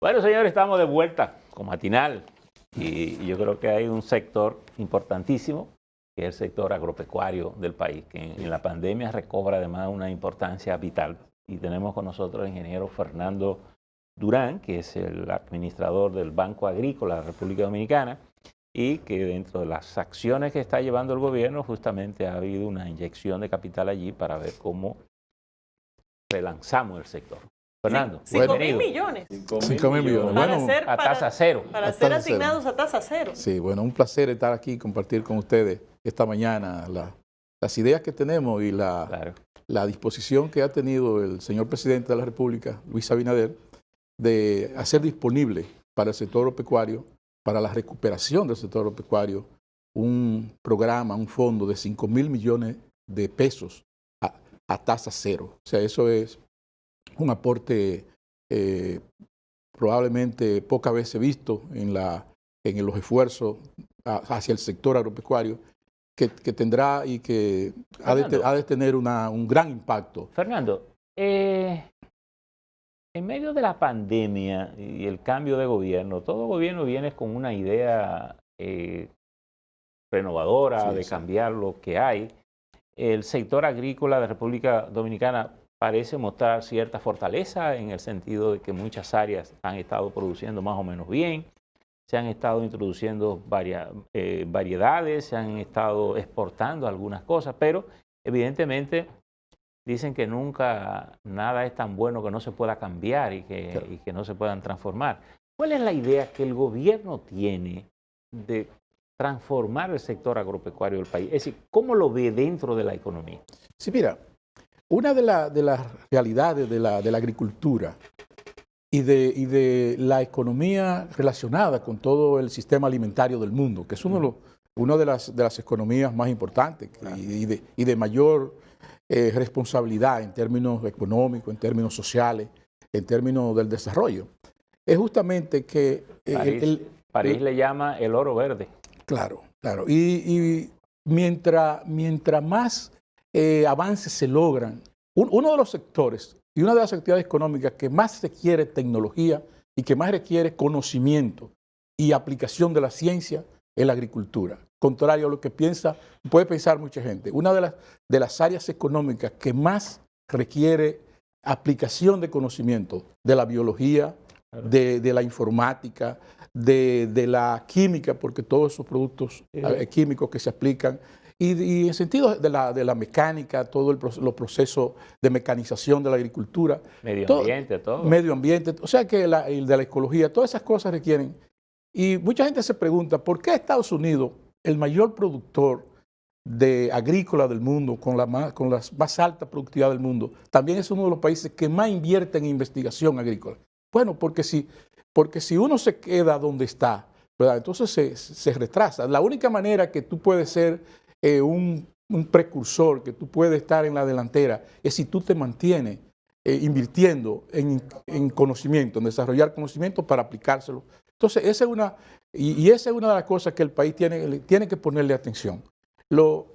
Bueno, señores, estamos de vuelta con Matinal y yo creo que hay un sector importantísimo, que es el sector agropecuario del país, que en la pandemia recobra además una importancia vital. Y tenemos con nosotros al ingeniero Fernando Durán, que es el administrador del Banco Agrícola de la República Dominicana, y que dentro de las acciones que está llevando el gobierno, justamente ha habido una inyección de capital allí para ver cómo relanzamos el sector. Fernando, 5.000 millones. 5.000 millones. Bueno, a tasa cero. Para ser asignados a tasa cero. Sí, bueno, un placer estar aquí y compartir con ustedes esta mañana las ideas que tenemos y la disposición que ha tenido el señor presidente de la República, Luis Abinader, de hacer disponible para el sector agropecuario, para la recuperación del sector agropecuario, un programa, un fondo de 5.000 millones de pesos a tasa cero. O sea, eso es un aporte probablemente pocas veces visto en los esfuerzos hacia el sector agropecuario, que tendrá y que ha de tener un gran impacto. Fernando, en medio de la pandemia y el cambio de gobierno, todo gobierno viene con una idea renovadora de cambiar lo que hay. El sector agrícola de República Dominicana parece mostrar cierta fortaleza en el sentido de que muchas áreas han estado produciendo más o menos bien, se han estado introduciendo variedades, se han estado exportando algunas cosas, pero evidentemente dicen que nunca nada es tan bueno que no se pueda cambiar y que no se puedan transformar. ¿Cuál es la idea que el gobierno tiene de transformar el sector agropecuario del país? Es decir, ¿cómo lo ve dentro de la economía? Sí, mira, una de las realidades de la agricultura y de la economía relacionada con todo el sistema alimentario del mundo, que es una de las economías más importantes y de mayor responsabilidad en términos económicos, en términos sociales, en términos del desarrollo, es justamente que París le llama el oro verde. Claro, claro. Y mientras más avances se logran, uno de los sectores y una de las actividades económicas que más requiere tecnología y que más requiere conocimiento y aplicación de la ciencia es la agricultura. Contrario a lo que puede pensar mucha gente. Una de las áreas económicas que más requiere aplicación de conocimiento de la biología, de la informática, de la química, porque todos esos productos químicos que se aplican, y en sentido de la mecánica, todos los procesos de mecanización de la agricultura. Medio ambiente, o sea que de la ecología, todas esas cosas requieren. Y mucha gente se pregunta, ¿por qué Estados Unidos, el mayor productor agrícola del mundo, con la más alta productividad del mundo, también es uno de los países que más invierte en investigación agrícola? Bueno, porque si uno se queda donde está, ¿verdad? Entonces se retrasa. La única manera que tú puedes ser un precursor, que tú puedes estar en la delantera, es si tú te mantienes invirtiendo en conocimiento, en desarrollar conocimiento para aplicárselo. Entonces, esa es una de las cosas que el país tiene que ponerle atención. Los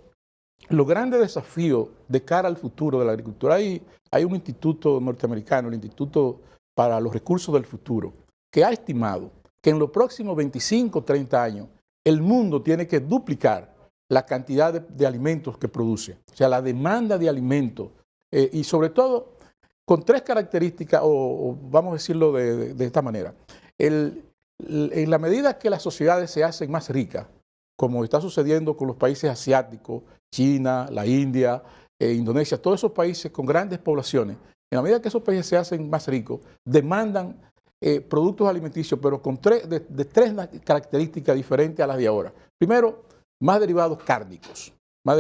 grandes desafíos de cara al futuro de la agricultura, hay un instituto norteamericano, el Instituto para los Recursos del Futuro, que ha estimado que en los próximos 25 o 30 años el mundo tiene que duplicar la cantidad de alimentos que produce. O sea, la demanda de alimentos y sobre todo con tres características, o vamos a decirlo de esta manera. En la medida que las sociedades se hacen más ricas, como está sucediendo con los países asiáticos, China, la India, Indonesia, todos esos países con grandes poblaciones, en la medida que esos países se hacen más ricos, demandan productos alimenticios, pero con tres características diferentes a las de ahora. Primero, más derivados cárnicos, más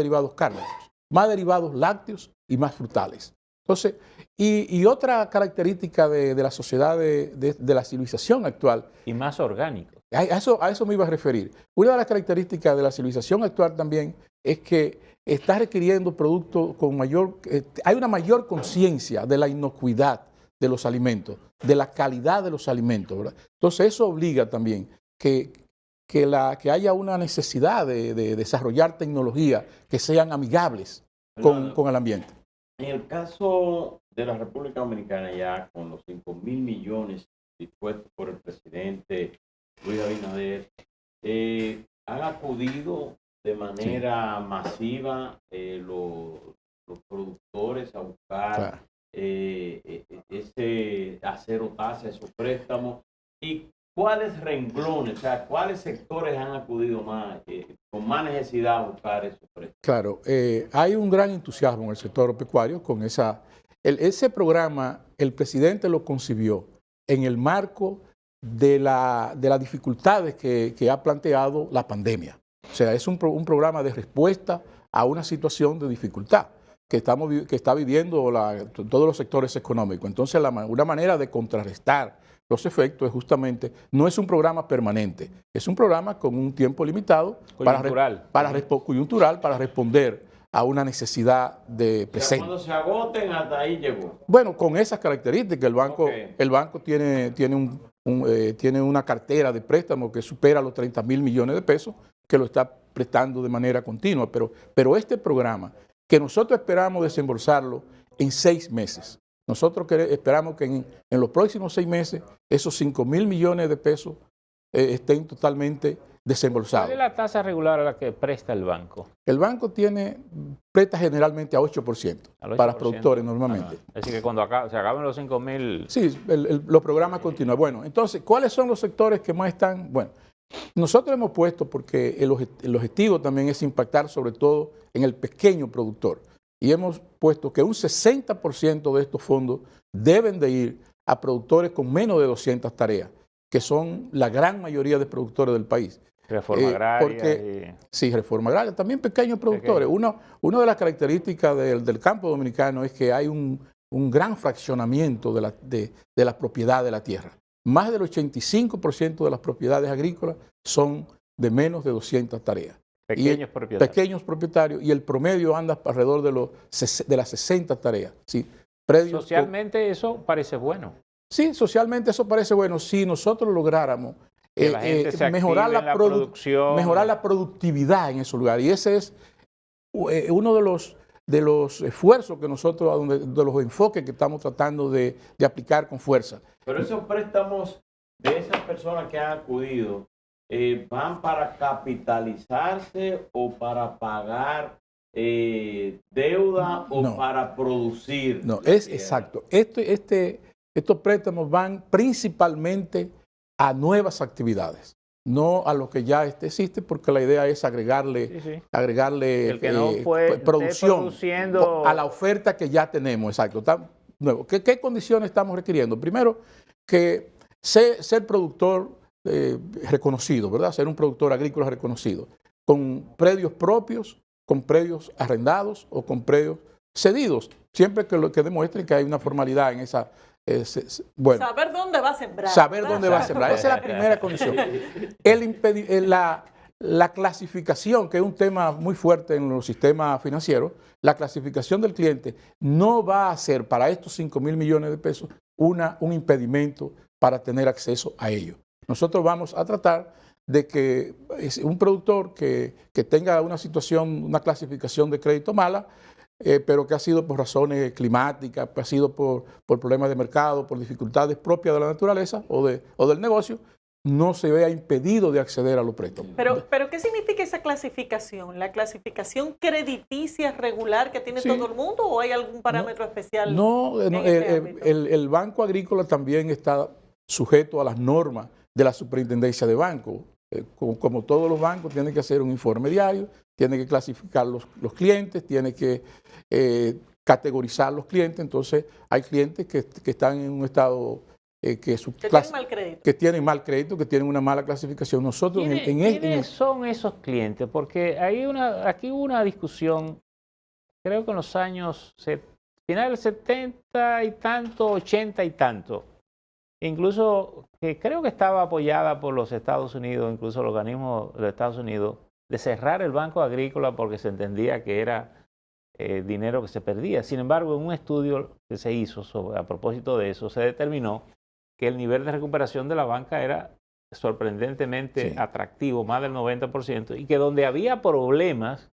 derivados lácteos y más frutales. Entonces, y otra característica de la sociedad de la civilización actual. Y más orgánico. A eso me iba a referir. Una de las características de la civilización actual también es que está requiriendo productos con hay una mayor conciencia de la inocuidad de los alimentos, de la calidad de los alimentos, ¿verdad? Entonces eso obliga también que haya una necesidad de desarrollar tecnologías que sean amigables con el ambiente. En el caso de la República Dominicana, ya con los 5.000 millones dispuesto por el presidente Luis Abinader, han acudido de manera masiva los productores a buscar ese acero tasa, esos préstamos, y cuáles renglones, o sea, cuáles sectores han acudido más, con más necesidad a buscar esos préstamos. Claro, hay un gran entusiasmo en el sector pecuario con ese programa. El presidente lo concibió en el marco de las dificultades que ha planteado la pandemia. O sea, es un programa de respuesta a una situación de dificultad que está viviendo todos los sectores económicos. Entonces, una manera de contrarrestar los efectos es justamente, no es un programa permanente, es un programa con un tiempo limitado coyuntural para responder a una necesidad de presente. Cuando se agoten, hasta ahí llegó. Bueno, con esas características, el banco tiene una cartera de préstamos que supera los 30.000 millones de pesos, que lo está prestando de manera continua, pero este programa, que nosotros esperamos desembolsarlo en 6 meses, nosotros esperamos que en los próximos 6 meses esos 5.000 millones de pesos estén totalmente desembolsados. ¿Cuál es la tasa regular a la que presta el banco? El banco presta generalmente a 8%, para productores normalmente. Es decir, que cuando se acaben los 5.000... Sí, los programas continúan. Bueno, entonces, ¿cuáles son los sectores que más están? Bueno, nosotros hemos puesto, porque el objetivo también es impactar sobre todo en el pequeño productor, y hemos puesto que un 60% de estos fondos deben de ir a productores con menos de 200 tareas, que son la gran mayoría de productores del país. Reforma agraria. Sí, reforma agraria, también pequeños productores. Una de las características del campo dominicano es que hay un gran fraccionamiento de la propiedad de la tierra. Más del 85% de las propiedades agrícolas son de menos de 200 tareas. Pequeños propietarios, y el promedio anda alrededor de las 60 tareas. ¿Sí? Socialmente eso parece bueno. Sí, socialmente eso parece bueno. Si nosotros lográramos mejorar la productividad en esos lugares. Y ese es uno de los esfuerzos que nosotros, de los enfoques que estamos tratando de aplicar con fuerza. Pero esos préstamos de esas personas que han acudido, ¿van para capitalizarse o para pagar deuda o para producir? No, es exacto. Estos préstamos van principalmente a nuevas actividades, no a lo que ya existe, porque la idea es agregarle el que no producción a la oferta que ya tenemos. Exacto. Nuevo. ¿Qué condiciones estamos requiriendo? Primero, que ser productor reconocido, ¿verdad? Ser un productor agrícola reconocido, con predios propios, con predios arrendados o con predios cedidos, siempre que demuestren que hay una formalidad en esa. Saber dónde va a sembrar. Saber dónde va a sembrar. Esa es la primera condición. La clasificación, que es un tema muy fuerte en los sistemas financieros, la clasificación del cliente no va a ser para estos 5.000 millones de pesos un impedimento para tener acceso a ello. Nosotros vamos a tratar de que un productor que tenga una clasificación de crédito mala, pero que ha sido por razones climáticas, ha sido por problemas de mercado, por dificultades propias de la naturaleza o del negocio, no se vea impedido de acceder a los préstamos. Pero ¿qué significa esa clasificación? ¿La clasificación crediticia regular que tiene todo el mundo o hay algún parámetro especial? No, el Banco Agrícola también está sujeto a las normas de la Superintendencia de Bancos. Como todos los bancos, tiene que hacer un informe diario, tiene que clasificar los clientes, tiene que categorizar los clientes. Entonces, hay clientes que están en un estado que tienen mal crédito, que tienen una mala clasificación. Nosotros ¿Quiénes son esos clientes? Porque aquí hubo una discusión, creo que en los años final del 70 y tanto, 80 y tanto, incluso que creo que estaba apoyada por los Estados Unidos, incluso los organismos de Estados Unidos, de cerrar el Banco Agrícola porque se entendía que era dinero que se perdía. Sin embargo, en un estudio que se hizo a propósito de eso, se determinó que el nivel de recuperación de la banca era sorprendentemente atractivo, más del 90%, y que donde había problemas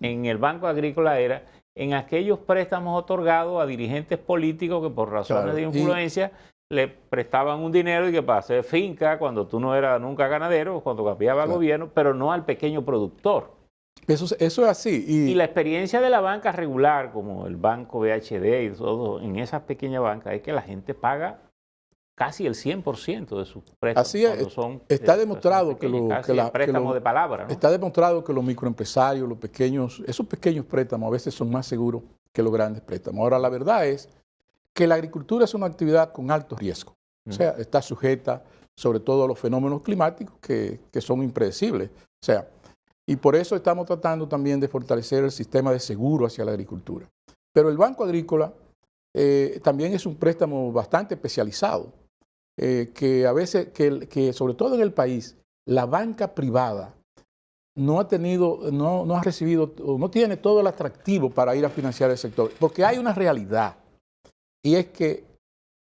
en el Banco Agrícola era en aquellos préstamos otorgados a dirigentes políticos que por razones de influencia le prestaban un dinero y que para hacer finca cuando tú no eras nunca ganadero, cuando cambiaba el gobierno, pero no al pequeño productor. Eso es así. Y la experiencia de la banca regular, como el banco BHD y todo, en esas pequeñas bancas, es que la gente paga casi el 100% de sus préstamos. Así es, está demostrado que préstamos de palabra, ¿no? Está demostrado que los microempresarios, los pequeños, esos pequeños préstamos a veces son más seguros que los grandes préstamos. Ahora, la verdad es que la agricultura es una actividad con alto riesgo. O sea, está sujeta sobre todo a los fenómenos climáticos que son impredecibles. O sea, y por eso estamos tratando también de fortalecer el sistema de seguro hacia la agricultura. Pero el Banco Agrícola también es un préstamo bastante especializado. Que a veces, que sobre todo en el país, la banca privada no ha recibido, no tiene todo el atractivo para ir a financiar el sector, porque hay una realidad, y es que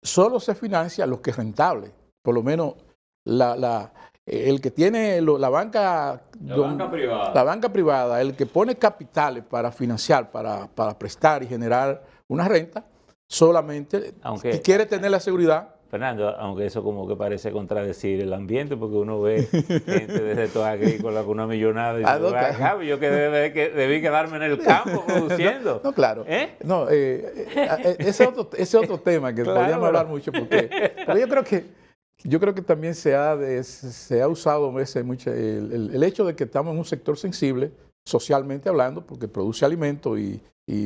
solo se financia lo que es rentable, por lo menos el que tiene la banca privada, el que pone capitales para financiar, para prestar y generar una renta, solamente quiere tener la seguridad. Fernando, aunque eso como que parece contradecir el ambiente, porque uno ve gente del sector agrícola con una millonada y yo que debí quedarme en el campo produciendo. No, claro. No, ese es otro tema que podríamos hablar mucho, pero yo creo que también se ha usado mucho el hecho de que estamos en un sector sensible, socialmente hablando, porque produce alimentos y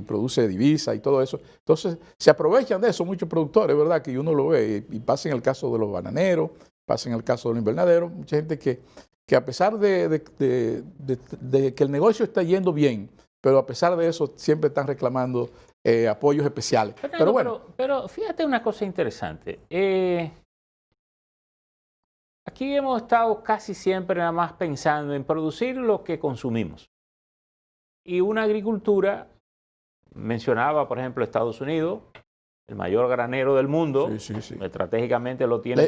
produce divisa y todo eso. Entonces, se aprovechan de eso muchos productores, ¿verdad? Que uno lo ve, y pasa en el caso de los bananeros, pasa en el caso de los invernaderos, mucha gente que a pesar de que el negocio está yendo bien, pero a pesar de eso siempre están reclamando apoyos especiales. Fernando, pero bueno. Pero fíjate una cosa interesante. Aquí hemos estado casi siempre nada más pensando en producir lo que consumimos. Y una agricultura, mencionaba por ejemplo Estados Unidos, el mayor granero del mundo, sí. Estratégicamente lo tiene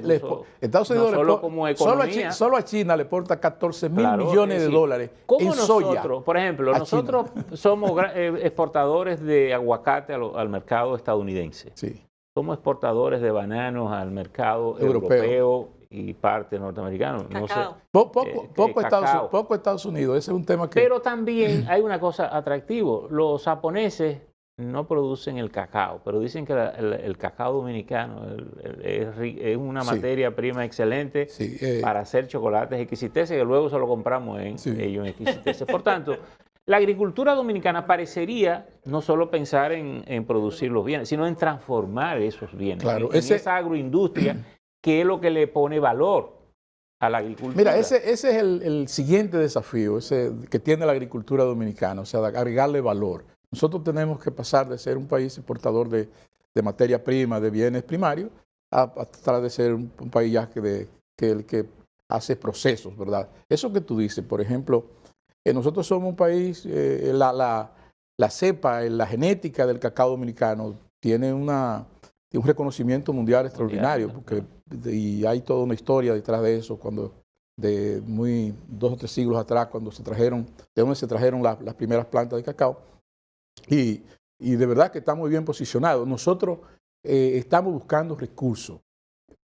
Estados Unidos no solo como economía. Solo a China le exporta 14.000 millones de dólares en soya. Por ejemplo, nosotros somos exportadores de aguacate al mercado estadounidense. Sí. Somos exportadores de bananos al mercado europeo y parte norteamericano. No sé, poco Estados Unidos, ese es un tema que... Pero también hay una cosa atractiva, los japoneses no producen el cacao, pero dicen que el cacao dominicano es una materia prima excelente para hacer chocolates exquisiteces que luego se lo compramos ellos en exquisiteces. Por tanto, la agricultura dominicana parecería no solo pensar en producir los bienes, sino en transformar esos bienes, claro, en esa agroindustria que es lo que le pone valor a la agricultura. Mira, ese es el siguiente desafío que tiene la agricultura dominicana, o sea, agregarle valor. Nosotros tenemos que pasar de ser un país exportador de materia prima, de bienes primarios, a tratar de ser un país ya que hace procesos, ¿verdad? Eso que tú dices, por ejemplo, nosotros somos un país, la cepa, la genética del cacao dominicano tiene un reconocimiento mundial extraordinario, y hay toda una historia detrás de eso, de 2 o 3 siglos atrás, cuando de donde se trajeron las primeras plantas de cacao, y de verdad que está muy bien posicionado. Nosotros estamos buscando recursos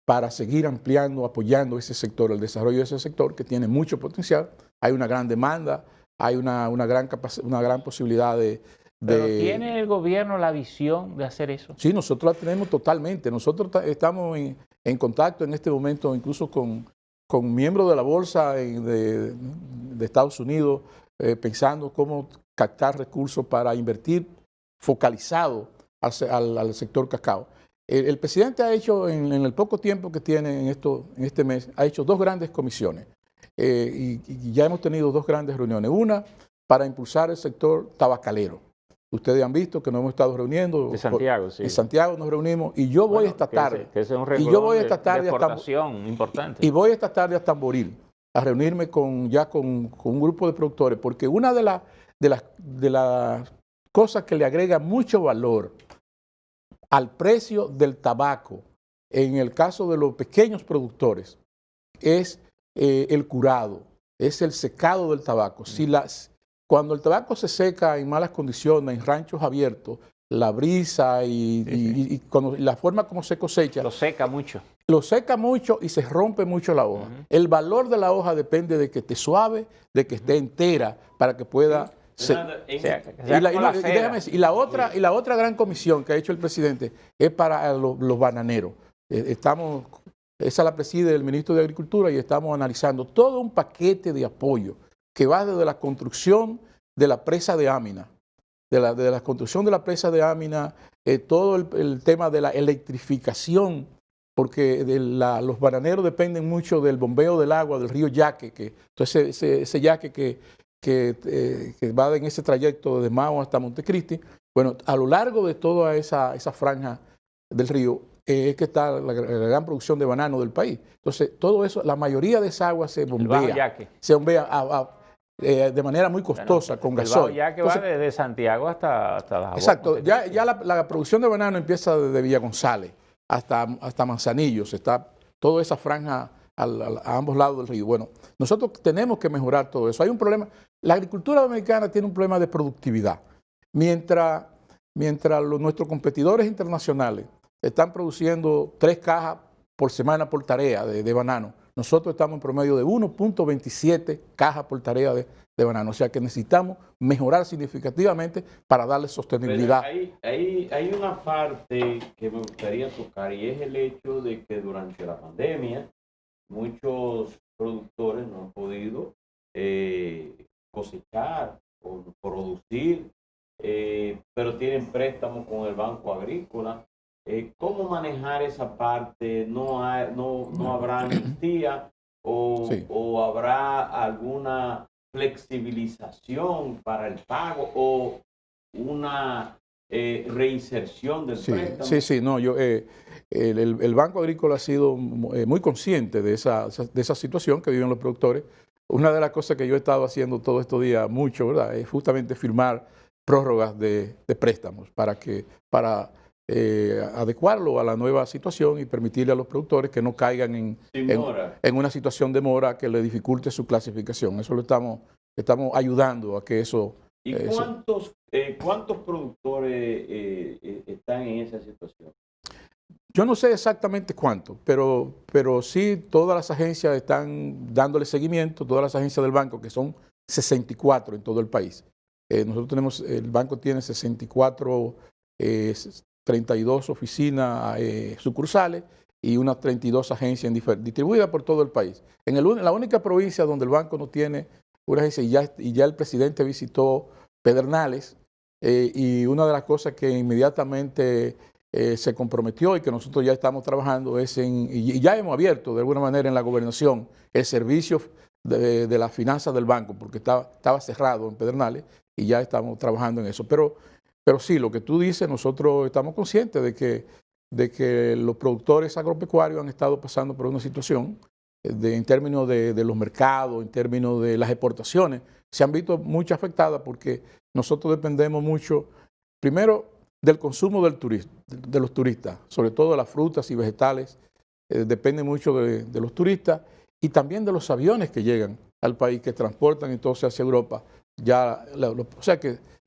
para seguir ampliando, apoyando ese sector, el desarrollo de ese sector que tiene mucho potencial. Hay una gran demanda, hay una gran posibilidad de... ¿Pero tiene el gobierno la visión de hacer eso? Sí, nosotros la tenemos totalmente. Nosotros estamos en contacto en este momento incluso con miembros de la bolsa de Estados Unidos, pensando cómo captar recursos para invertir focalizado al sector cacao. El presidente ha hecho, en el poco tiempo que tiene en este mes, ha hecho 2 grandes comisiones. Y ya hemos tenido 2 grandes reuniones. Una para impulsar el sector tabacalero. Ustedes han visto que nos hemos estado reuniendo. De Santiago, sí. En Santiago nos reunimos y yo voy esta tarde. Ese es un renglón de exportación importante. Y voy esta tarde a Tamboril a reunirme con un grupo de productores, porque una de las cosas que le agrega mucho valor al precio del tabaco, en el caso de los pequeños productores, es el curado, es el secado del tabaco. Cuando el tabaco se seca en malas condiciones, en ranchos abiertos, la brisa y cuando, la forma como se cosecha. Lo seca mucho. Lo seca mucho y se rompe mucho la hoja. El valor de la hoja depende de que esté suave, de que esté entera, para que pueda... Y la otra gran comisión que ha hecho el presidente es para los bananeros. Esa la preside el ministro de Agricultura y estamos analizando todo un paquete de apoyo que va desde la construcción de la presa de Amina, de la construcción de la presa de Amina, todo el tema de la electrificación, porque los bananeros dependen mucho del bombeo del agua del río Yaque, entonces ese Yaque que va en ese trayecto desde Mao hasta Montecristi. Bueno, a lo largo de toda esa franja del río es que está la gran producción de banano del país. Entonces, todo eso, la mayoría de esa agua se bombea de manera muy costosa, con gasoil. El Yaque va desde Santiago hasta Dajabón. Exacto, ya la producción de banano empieza desde Villa González hasta Manzanillos, está toda esa franja a ambos lados del río. Bueno, nosotros tenemos que mejorar todo eso. Hay un problema, la agricultura dominicana tiene un problema de productividad. Mientras nuestros competidores internacionales están produciendo 3 cajas por semana por tarea de banano, nosotros estamos en promedio de 1.27 cajas por tarea de banano. O sea que necesitamos mejorar significativamente para darle sostenibilidad. Hay una parte que me gustaría tocar y es el hecho de que durante la pandemia muchos productores no han podido cosechar o producir, pero tienen préstamos con el Banco Agrícola. ¿Cómo manejar esa parte? ¿No habrá amnistía o habrá alguna flexibilización para el pago o una reinserción del préstamo? Sí, no, el Banco Agrícola ha sido muy consciente de esa situación que viven los productores. Una de las cosas que yo he estado haciendo todos estos días mucho, ¿verdad?, es justamente firmar prórrogas de préstamos para adecuarlo a la nueva situación y permitirle a los productores que no caigan en una situación de mora que le dificulte su clasificación. Eso lo estamos ayudando a que eso... ¿Y cuántos productores están en esa situación? Yo no sé exactamente cuánto, pero sí todas las agencias están dándole seguimiento, todas las agencias del banco, que son 64 en todo el país. El banco tiene 64, 32 oficinas sucursales y unas 32 agencias distribuidas por todo el país. La única provincia donde el banco no tiene una agencia, y ya el presidente visitó Pedernales, y una de las cosas que inmediatamente se comprometió y que nosotros ya estamos trabajando y ya hemos abierto de alguna manera en la gobernación el servicio de las finanzas del banco, porque estaba cerrado en Pedernales y ya estamos trabajando en eso. Pero sí, lo que tú dices, nosotros estamos conscientes de que los productores agropecuarios han estado pasando por una situación en términos de los mercados, en términos de las exportaciones, se han visto mucho afectadas porque nosotros dependemos mucho, primero, del consumo de los turistas, sobre todo de las frutas y vegetales, depende mucho de los turistas y también de los aviones que llegan al país, que transportan entonces hacia Europa.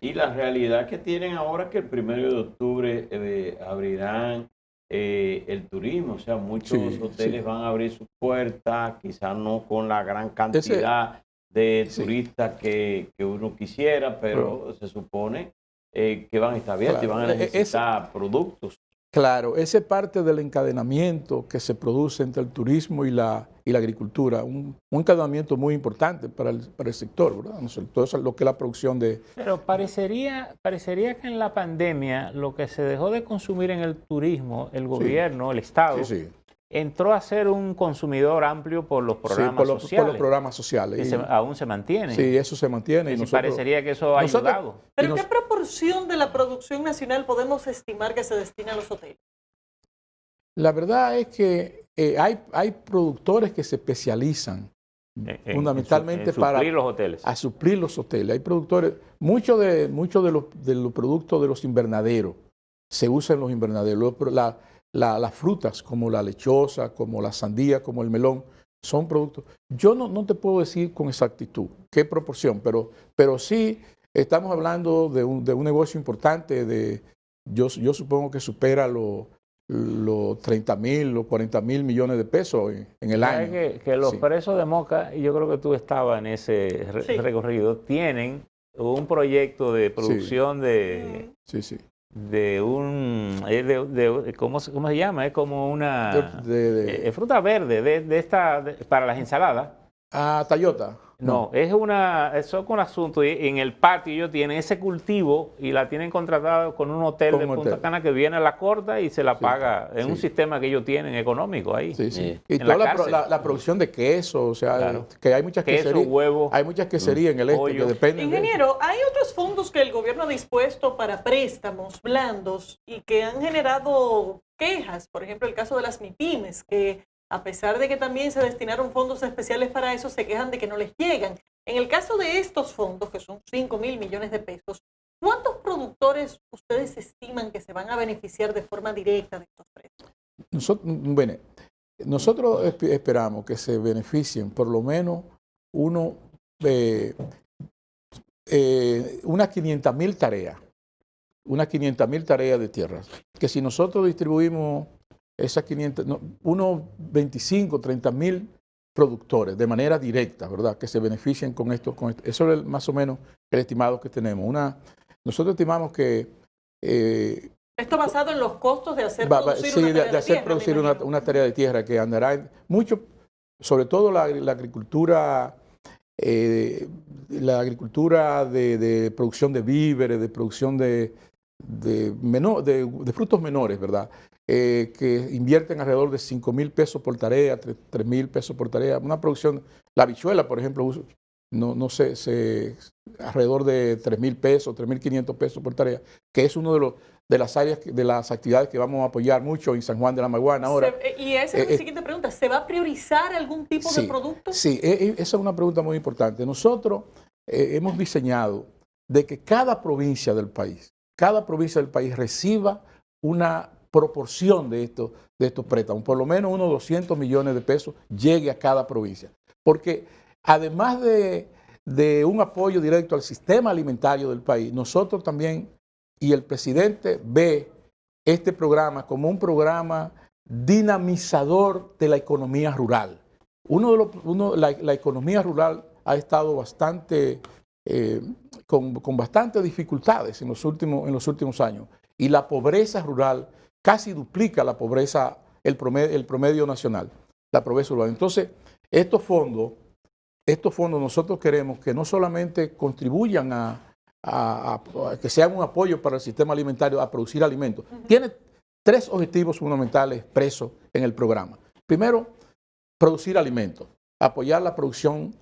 Y la realidad que tienen ahora es que el 1 de octubre abrirán el turismo, o sea, muchos hoteles van a abrir sus puertas, quizás no con la gran cantidad de turistas que uno quisiera, pero se supone que van a estar abiertos y van a necesitar productos. Claro, esa es parte del encadenamiento que se produce entre el turismo y la agricultura, un encadenamiento muy importante para el sector, ¿verdad? Todo eso es lo que es la producción de... Pero parecería que en la pandemia lo que se dejó de consumir en el turismo, el gobierno, el Estado, entró a ser un consumidor amplio por los programas sociales. Por los programas sociales. Y aún se mantiene. Sí, eso se mantiene. Y parecería que eso ha ayudado. ¿Pero qué proporción de la producción nacional podemos estimar que se destina a los hoteles? La verdad es que hay productores que se especializan fundamentalmente para suplir los hoteles. A suplir los hoteles. Hay productores, muchos de los productos de los invernaderos se usan en los invernaderos. Las frutas como la lechosa, como la sandía, como el melón, son productos. Yo no te puedo decir con exactitud qué proporción, pero sí estamos hablando de un negocio importante de yo supongo que supera los 30.000, los 40.000 millones de pesos en el año. Que los presos de Moca, y yo creo que tú estabas en ese recorrido, tienen un proyecto de producción de un, ¿cómo se llama? Es como una fruta verde para las ensaladas. Ah, Tayota. No, eso es un asunto. Y en el patio ellos tienen ese cultivo y la tienen contratada con un hotel de Punta Cana que viene a la corta y se la paga en un sistema que ellos tienen económico ahí. Y toda la producción de queso, o sea, que hay muchas queserías. Huevo, hay muchas queserías en el este que dependen. Ingeniero, hay otros fondos que el gobierno ha dispuesto para préstamos blandos y que han generado quejas. Por ejemplo, el caso de las MIPYMES, que a pesar de que también se destinaron fondos especiales para eso, se quejan de que no les llegan. En el caso de estos fondos, que son 5.000 millones de pesos, ¿cuántos productores ustedes estiman que se van a beneficiar de forma directa de estos préstamos? Nosotros esperamos que se beneficien por lo menos unas 500.000 tareas. Unas 500.000 tareas de tierras. Que si nosotros distribuimos esas 500, unos 25, 30.000 productores de manera directa, ¿verdad? Que se beneficien con esto. Eso es más o menos el estimado que tenemos. Nosotros estimamos que... esto basado en los costos de hacer producir una tarea de tierra que andará mucho, sobre todo la agricultura, de producción de víveres, de producción de frutos menores, ¿verdad? Que invierten alrededor de 5.000 pesos por tarea, 3.000 pesos por tarea. Una producción, la habichuela, por ejemplo, no sé, alrededor de 3.000 pesos, 3.500 pesos por tarea, que es uno de las áreas, de las actividades que vamos a apoyar mucho en San Juan de la Maguana ahora. Y esa es mi siguiente pregunta, ¿se va a priorizar algún tipo de producto? Sí, esa es una pregunta muy importante. Nosotros hemos diseñado de que cada provincia del país reciba una proporción de estos préstamos, por lo menos unos 200 millones de pesos llegue a cada provincia. Porque además de un apoyo directo al sistema alimentario del país, nosotros también, y el presidente ve este programa como un programa dinamizador de la economía rural. La economía rural ha estado con bastantes dificultades en los últimos años, y la pobreza rural casi duplica la pobreza, el promedio nacional, la pobreza urbana. Entonces, estos fondos nosotros queremos que no solamente contribuyan a que sean un apoyo para el sistema alimentario, a producir alimentos. Tiene 3 objetivos fundamentales expresos en el programa. Primero, producir alimentos, apoyar la producción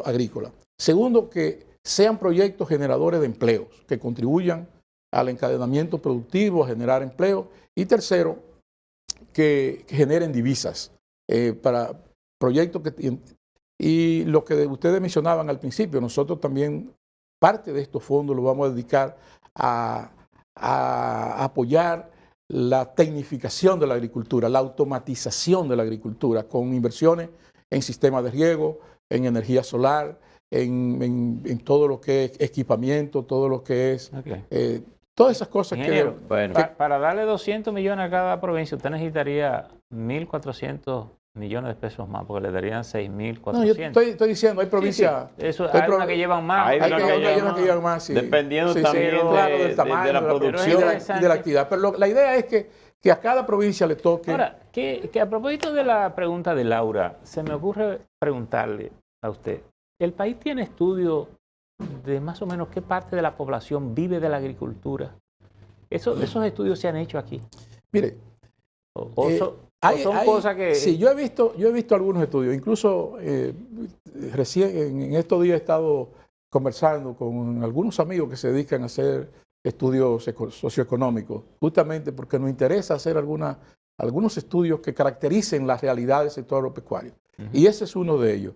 agrícola. Segundo, que sean proyectos generadores de empleos, que contribuyan al encadenamiento productivo, a generar empleo. Y tercero, que generen divisas para proyectos y lo que ustedes mencionaban al principio, nosotros también parte de estos fondos lo vamos a dedicar a apoyar la tecnificación de la agricultura, la automatización de la agricultura, con inversiones en sistemas de riego, en energía solar, en todo lo que es equipamiento, todo lo que es... todas esas cosas. Ingeniero, para darle 200 millones a cada provincia, usted necesitaría 1.400 millones de pesos más, porque le darían 6.400. No, yo estoy diciendo, hay provincias... Hay unas que llevan más. Hay unas que llevan más, sí. Dependiendo también del tamaño, de la producción y de la actividad. Pero la idea es que a cada provincia le toque... Ahora, que a propósito de la pregunta de Laura, se me ocurre preguntarle a usted, ¿el país tiene estudios de más o menos qué parte de la población vive de la agricultura? ¿Esos estudios se han hecho aquí? Mire, son cosas que... Sí, yo he visto algunos estudios, incluso recién en estos días he estado conversando con algunos amigos que se dedican a hacer estudios socioeconómicos, justamente porque nos interesa hacer algunos estudios que caractericen la realidad del sector agropecuario. Y ese es uno de ellos.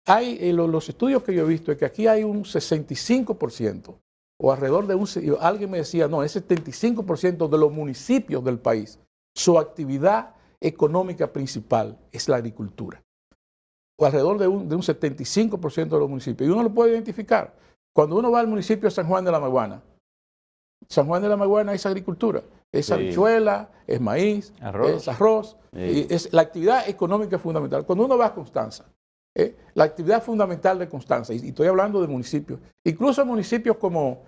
Los estudios que yo he visto es que aquí hay un 65%, o alrededor de alguien me decía, no, es 75% de los municipios del país, su actividad económica principal es la agricultura. O alrededor de un 75% de los municipios. Y uno lo puede identificar. Cuando uno va al municipio de San Juan de la Maguana, San Juan de la Maguana es agricultura, es habichuela, es maíz, es arroz, y es la actividad económica fundamental. Cuando uno va a Constanza, la actividad fundamental de Constanza, y estoy hablando de municipios, incluso municipios como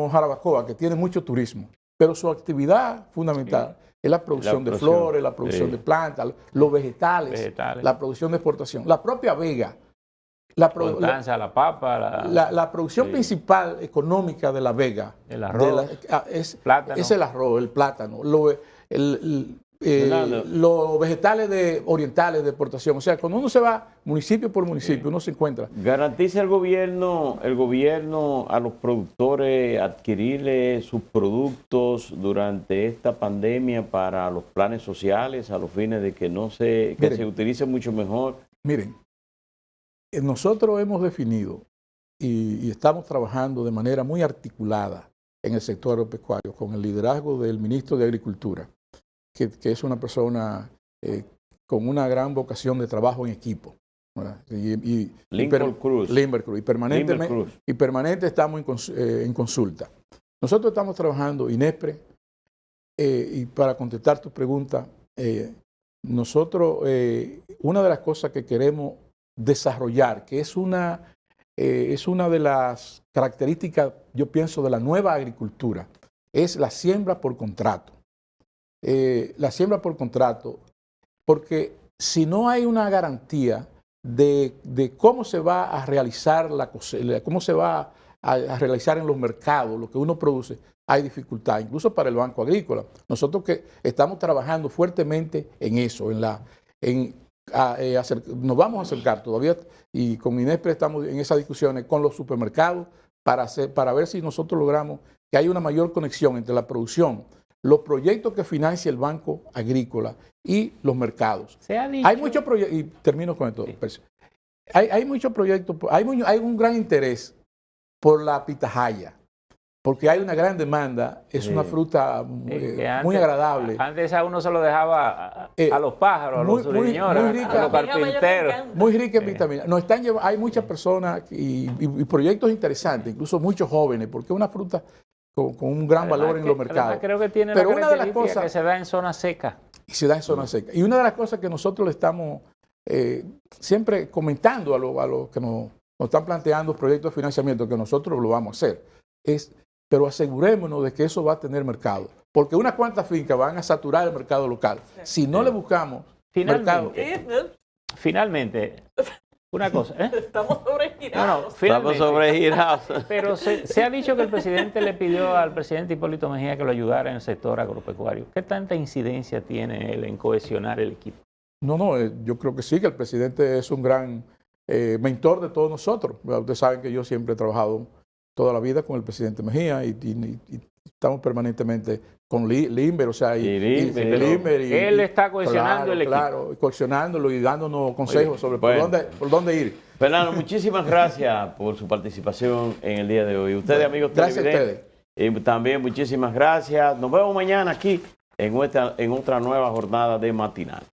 Jarabacoa, que tiene mucho turismo, pero su actividad fundamental es la producción de flores, la producción de plantas, los vegetales, la producción de exportación. La propia Vega, Constanza, la papa, la producción principal económica de La Vega el arroz, es el arroz, el plátano, los vegetales orientales de exportación. O sea, cuando uno se va municipio por municipio, uno se encuentra. ¿Garantiza el gobierno a los productores adquirirle sus productos durante esta pandemia para los planes sociales, a los fines de que se utilice mucho mejor? Miren, nosotros hemos definido y estamos trabajando de manera muy articulada en el sector agropecuario con el liderazgo del ministro de Agricultura, que es una persona con una gran vocación de trabajo en equipo. Lincoln Cruz. Y permanente estamos en consulta. Nosotros estamos trabajando, INESPRE, y para contestar tu pregunta, nosotros, una de las cosas que queremos desarrollar, que es una de las características, yo pienso, de la nueva agricultura, es la siembra por contrato. La siembra por contrato, porque si no hay una garantía de cómo se va a realizar la cosecha, cómo se va a realizar en los mercados lo que uno produce, hay dificultad, incluso para el Banco Agrícola. Nosotros que estamos trabajando fuertemente en eso, nos vamos a acercar todavía, y con INESPRE estamos en esas discusiones con los supermercados para ver si nosotros logramos que haya una mayor conexión entre la producción, los proyectos que financia el Banco Agrícola y los mercados. Se ha dicho. Hay muchos proyectos, y termino con esto. Sí. Hay muchos proyectos, hay un gran interés por la pitahaya, porque hay una gran demanda, es una fruta muy agradable. Antes a uno se lo dejaba a los pájaros, a los suriñoras, a los carpinteros. Muy rica en vitaminas. Hay muchas personas y proyectos interesantes, incluso muchos jóvenes, porque es una fruta con un gran valor en los mercados. Creo que tiene pero la una de las cosas que se da en zona seca. Y se da en zona seca. Y una de las cosas que nosotros le estamos siempre comentando a los que nos están planteando proyectos de financiamiento, que nosotros lo vamos a hacer, pero asegurémonos de que eso va a tener mercado. Porque unas cuantas fincas van a saturar el mercado local. Si no le buscamos mercado. Finalmente, una cosa. Estamos sobregirados. Estamos sobregirados. Pero se ha dicho que el presidente le pidió al presidente Hipólito Mejía que lo ayudara en el sector agropecuario. ¿Qué tanta incidencia tiene él en cohesionar el equipo? No, yo creo que sí, que el presidente es un gran mentor de todos nosotros. Ustedes saben que yo siempre he trabajado toda la vida con el presidente Mejía y estamos permanentemente con Limber, o sea, Limber él está cohesionando el equipo. Claro, cohesionándolo y dándonos consejos sobre por dónde ir. Fernando, muchísimas gracias por su participación en el día de hoy. Ustedes, amigos televidentes, también muchísimas gracias. Nos vemos mañana aquí en otra nueva jornada de Matinal.